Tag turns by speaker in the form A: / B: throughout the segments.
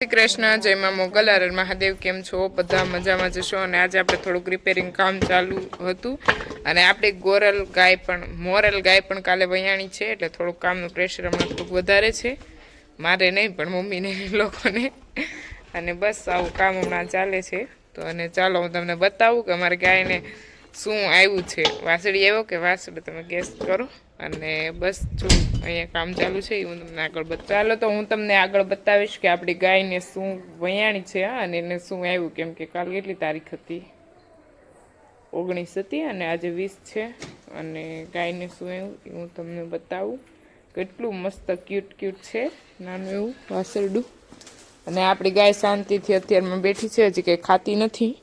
A: શ્રી કૃષ્ણ, જય માં મોગલ. હર મહાદેવ. કેમ છો? બધા મજામાં જશો. અને આજે આપણે થોડુંક રિપેરિંગ કામ ચાલુ હતું અને આપણી મોરલ ગાય પણ કાલે વયાણી છે, એટલે થોડુંક કામનું પ્રેશર હમણાં થોડુંક વધારે છે. મારે નહીં પણ મમ્મીને લોકોને. અને બસ આવું કામ હમણાં ચાલે છે. તો અને ચાલો હું તમને બતાવું કે અમારે ગાયને શું આવ્યું છે. વાસળી આવ્યો કે વાસળી, તમે ગેસ કરો. અને બસ જો અહીંયા કામ ચાલુ છે, હું તમને આગળ ચાલો તો હું તમને આગળ બતાવીશ કે આપણી ગાયને શું વયાણી છે અને એને શું આવ્યું. કેમ કે કાલ કેટલી તારીખ હતી? 19 હતી અને આજે 20 છે. અને ગાયને શું આવ્યું એ હું તમને બતાવું. કેટલું મસ્ત ક્યુટ છે, નાનું એવું વાસરડું. અને આપણી ગાય શાંતિથી અત્યારમાં બેઠી છે, હજી કંઈ ખાતી નથી.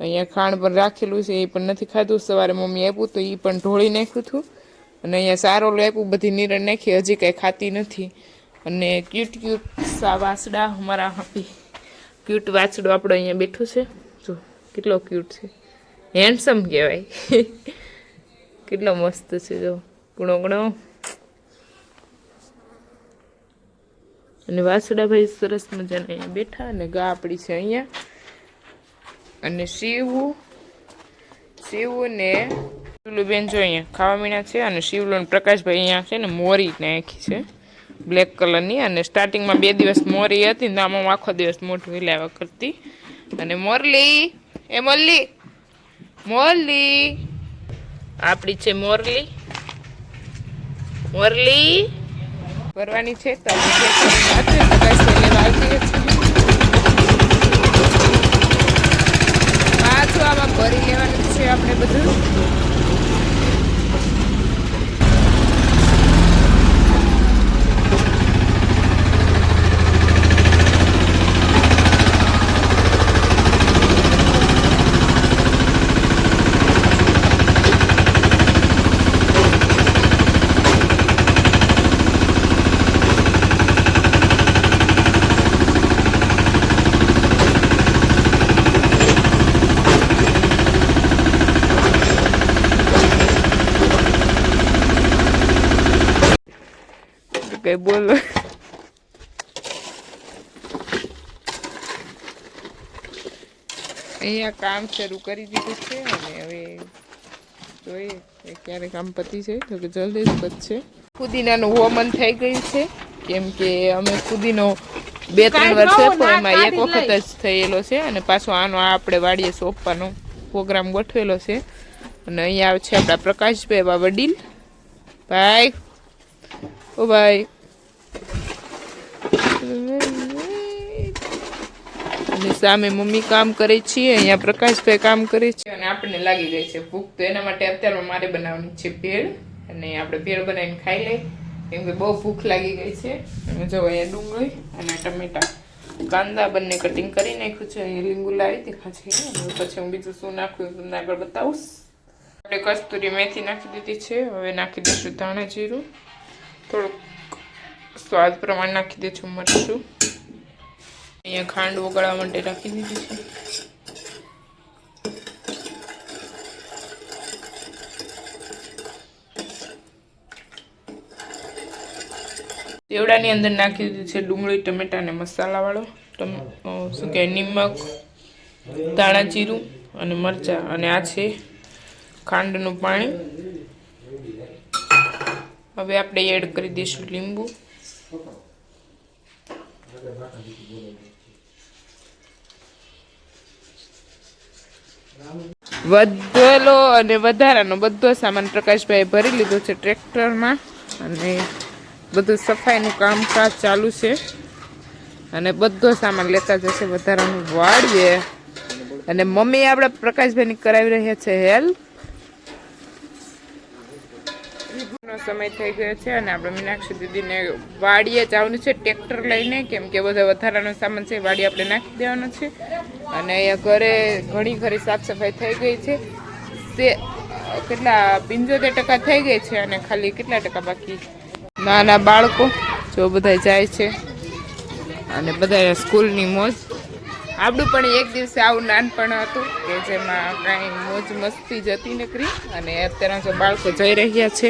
A: અહીંયા ખાણ પણ રાખેલું છે, એ પણ નથી ખાધું. સવારે મમ્મી આપ્યું તો એ પણ ઢોળી નાખ્યું હતું. અને અહીંયા સારોલું આપ્યું, બધી નીરણ નાખી, હજી કંઈ ખાતી નથી. અને ક્યુટ વાસડા અમારા ક્યુટ વાસડો આપણો અહીંયા બેઠું છે. જો કેટલો ક્યુટ છે, હેન્ડસમ કહેવાય. કેટલો મસ્ત છે, જો ગુણો. અને વાસડા ભાઈ સરસ મજાના અહીંયા બેઠા. અને ગા આપણી છે અહીંયા. અને શિવ ને બેન જો અહીંયા ખાવા મીણા છે. અને શિવલો પ્રકાશભાઈ અહીંયા છે ને મોરી નાખી છે બ્લેક કલરની. અને સ્ટાર્ટિંગમાં 2 દિવસ મોરી હતી ને આમાં આખો દિવસ મોઢું હિલાવા કરતી. અને મોરલી આપણી છે મોરલી ભરવાની છે. તો પાછું આમાં ભરી લેવાનું છે આપણે બધું. કઈ બોલો. અહીંયા કામ શરૂ કરી દીધું છે. અને હવે જોઈએ ક્યારે કામ પતી છે. તો કે જલ્દી જ પતશે. ફુદીનાનું હોમન થઈ ગયું છે. કેમ કે અમે ફુદીનો 2-3 વર્ષ હતો, એમાં એક વખત જ થયેલો છે. અને પાછો આનો આપણે વાડીએ સોંપવાનો પ્રોગ્રામ ગોઠવેલો છે. અને અહીંયા છે આપણા પ્રકાશભાઈ, એવા વડીલ ભાઈ. ઓ ભાઈ, અને સામે મમ્મી કામ કરે છે, અહીંયા પ્રકાશભાઈ કામ કરે છે. અને આપણને લાગી ગઈ છે ભૂખ. તો એના માટે અત્યારમાં મારે બનાવવાની છે ભેળ. અને આપણે ભેળ બનાવીને ખાઈ લઈ, કેમ કે બહુ ભૂખ લાગી ગઈ છે. અને જો અહીંયા ડુંગળી અને ટમેટા કાંદા બંને કટિંગ કરી નાખ્યું છે. અહીંયા લીંબુ લાવી દીધા છે. અને પછી હું બીજું શું નાખ્યું તમને આગળ બતાવું. આપણે કસ્તુરી મેથી નાખી દીધી છે. હવે નાખી દઈશું ધાણા જીરું, થોડુંક સ્વાદ પ્રમાણે નાખી દઈશું મરચું. અહીંયા ખાંડ ઓગળવા માટે રાખી દીધી છે. દેવડાની અંદર નાખી દીધી છે ડુંગળી, ટમેટા અને મસાલાવાળો શું કહેવાય, નિમક, ધાણા જીરું અને મરચાં. અને આ છે ખાંડનું પાણી. હવે આપણે એડ કરી દઈશું લીંબુ. વધેલો અને વધારાનો બધો સામાન પ્રકાશભાઈ ભરી લીધો છે ટ્રેક્ટરમાં. અને બધું સફાઈનું કામકાજ ચાલુ છે. અને બધો સામાન લેતા જશે વધારાનું વાળીએ. અને મમ્મી આપણા પ્રકાશભાઈની કરાવી રહ્યા છે હેલ્પ. સમય થઈ ગયો છે અને આપણે મીનાક્ષી દીદીને વાડીએ જવાનું છે ટ્રેક્ટર લઈને. કેમ કે બધા વધારાનો સામાન છે વાડી આપણે નાખી દેવાનો છે. અને અહીંયા ઘરે ઘણી ખરી સાફ સફાઈ થઈ ગઈ છે. કેટલા 75% થઈ ગઈ છે. અને ખાલી કેટલા ટકા બાકી? નાના બાળકો જો બધા જાય છે. અને બધા સ્કૂલની મોજ. આપણું પણ એક દિવસે આવું નાનપણ હતું કે જેમાં કાંઈ મોજ મસ્તી જતી નકરી. અને અત્યારે જો બાળકો જઈ રહ્યા છે